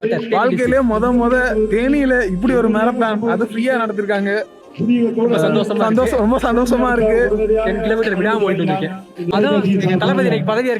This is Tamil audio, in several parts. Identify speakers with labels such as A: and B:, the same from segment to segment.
A: வாழ்க்கையிலேயே முத தேனியில இப்படி ஒரு மேரத்தான் அது ஃப்ரீயா நடத்திருக்காங்க.
B: ரொம்ப சந்தோஷமா இருக்கு.
A: ரொம்ப சந்தோஷமா இருக்கு.
B: 10 கிலோமீட்டர் விடாம போயிட்டு வந்திருக்கேன். அதுவும் எங்க தளபதி இன்னைக்கு பதவியா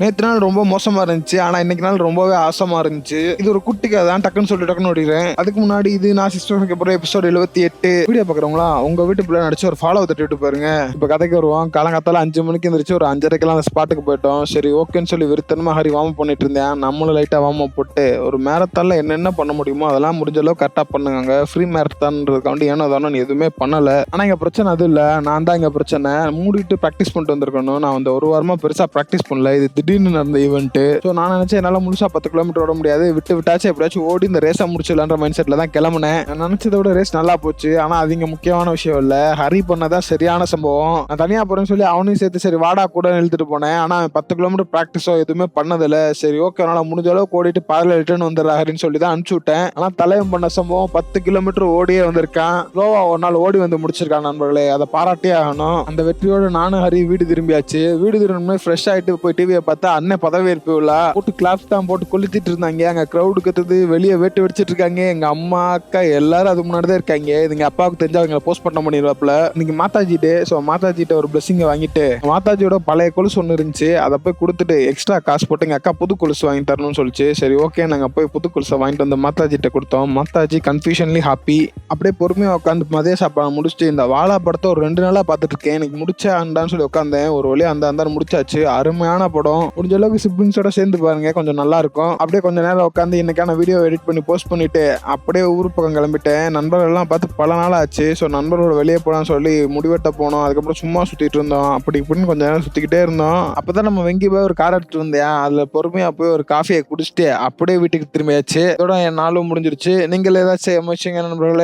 C: நேற்று நாள் ரொம்ப மோசமா இருந்துச்சு. ஆனா இன்னைக்கு நாள் ரொம்பவே ஆசமா இருந்துச்சு. இது ஒரு குட்டி கதை தான், டக்குன்னு சொல்லி டக்குன்னு ஓடிடுறேன். அதுக்கு முன்னாடி இது நான் சிஸ்டருக்கு அப்புறம் எபிசோட் 78 வீடியோ பாக்குறவங்களா உங்க வீட்டு பிள்ளை நடிச்சு ஒரு ஃபாலோ தட்டி விட்டு பாருங்க. இப்ப கதைக்கு வருவோம். காலங்காத்தால 5 மணிக்கு எந்திரிச்சு ஒரு 5:30 அந்த ஸ்பாட்டுக்கு போயிட்டோம். சரி ஓகேன்னு சொல்லி விருத்தனமா ஹரி வார்ம் பண்ணிட்டு இருந்தேன். நம்மளும் லைட்டா வார்ம் போட்டு ஒரு மேரத்தான்ல என்னென்ன பண்ண முடியுமோ அதெல்லாம் முடிஞ்ச அளவு கரெக்டா பண்ணுங்க. ஃப்ரீ மேரத்தான்ன்றதுக்காண்டி ஏனோ தானோ எதுவுமே பண்ணல. ஆனா இங்க பிரச்சனை அது இல்ல, நான் தான் இங்க பிரச்சனை. மூடிட்டு பிராக்டிஸ் பண்ணிட்டு வந்திருக்கணும். நான் வந்து ஒரு வாரமா பெருசா பிராக்டிஸ் பண்ணல. இது திடீர்னு நடந்த ஈவெண்ட். ஸோ நான் நினைச்சேன் என்னால முழுசா 10 கிலோமீட்டர் ஓட முடியாது, விட்டாச்சும் எப்படியாச்சும் ஓடி இந்த ரேஸை முடிச்சிடலான்ற மைண்ட் செட்ல தான் கிளம்புனேன். நான் நினைச்சதை விட ரேஸ் நல்லா போச்சு. ஆனா அது இங்க முக்கியமான விஷயம் இல்ல, ஹரி பண்ணதான் சரியான சம்பவம். நான் தனியா போறேன்னு சொல்லி அவனையும் சேர்த்து சரி வாடா கூட இழுத்துட்டு போனேன். ஆனா 10 கிலோமீட்டர் பிராக்டிஸோ எதுவுமே பண்ணதில்ல. சரி ஓகே என்னால முடிஞ்ச அளவுக்கு ஓடிட்டு பாதில ரிட்டர்ன் வந்துடுறா ஹரின்னு சொல்லி தான் அனுப்பிச்சு விட்டேன். ஆனா தலைவன் பண்ண சம்பவம் 10 கிலோமீட்டர் ஓடியே வந்திருக்கான். ஸ்லோவா ஒரு நாள் ஓடி வந்து முடிச்சிருக்கான் நண்பர்களே, அதை பாராட்டியே ஆகணும். அந்த வெற்றியோட நானும் ஹரி வீடு திரும்பியாச்சு. வீடு திரும்ப ஃப்ரெஷ் ஆயிட்டு போய் டிவியை பார்த்தா அண்ணன் பதவியேற்பு விழா போட்டு கிளாப்ஸ் தான் போட்டு கொளுத்திட்டு இருந்தாங்க. அங்க கிரௌடு கத்துது, வெளியே வேட்டு வெடிச்சிட்டு இருக்காங்க. எங்க அம்மா அக்கா எல்லாரும் அதுக்கு முன்னாடிதான் இருக்காங்க. இதுங்க அப்பாவுக்கு தெரிஞ்சா அவங்க போஸ்ட் பண்ண பண்ணிடுவாப்ல. இன்னைக்கு மாதாஜி டே. ஸோ மாதாஜிட்ட ஒரு பிளஸிங்கை வாங்கிட்டு மாதாஜியோட பழைய கொலுசு ஒன்று இருந்துச்சு, அதை போய் கொடுத்துட்டு எக்ஸ்ட்ரா காசு போட்டு எங்க அக்கா புது கொலுசு வாங்கி தரணும்னு சொல்லிச்சு. சரி ஓகே நாங்க போய் புது கொலுசை வாங்கிட்டு வந்து மாதாஜிட்ட கொடுத்தோம். மாதாஜி கன்ஃபியூஷன்லி ஹாப்பி. அப்படியே பொறுமையா உட்காந்து மதிய சாப்பாடு முடிச்சுட்டு இந்த வாழா படத்தை ஒரு 2 நாளா பார்த்துட்டு இருக்கேன். எனக்கு முடிச்சாண்டான்னு சொல்லி உட்காந்தேன். ஒரு வழியா அந்த முடிச்சாச்சு. அருமையான படம். முடிஞ்ச அளவுக்கு சிப்ளிங்ஸோட சேர்ந்து பாருங்க, கொஞ்சம் நல்லா இருக்கும். அப்படியே கொஞ்ச நேரம் உட்காந்து இன்னைக்கான வீடியோ எடிட் பண்ணி போஸ்ட் பண்ணிட்டு அப்படியே ஊர் பக்கம் கிளம்பிட்டேன். நண்பர்கள் எல்லாம் பார்த்து பல நாள் ஆச்சு. ஸோ நண்பர்களோட வெளியே போலான்னு சொல்லி முடிவெட்ட போனோம். அதுக்கப்புறம் சும்மா சுத்திட்டு இருந்தோம். அப்படி இப்படின்னு கொஞ்ச நேரம் சுத்திக்கிட்டே இருந்தோம். அப்பதான் நம்ம வெங்கி போய் ஒரு கார் எடுத்துட்டு வந்தேன். அதுல பொறுமையா போய் ஒரு காஃபியை குடிச்சிட்டு அப்படியே வீட்டுக்கு திரும்பியாச்சு. இதோட என் நாளும் முடிஞ்சிருச்சு. நீங்கள் ஏதாச்சும் எமோஷங்க நண்பர்களே?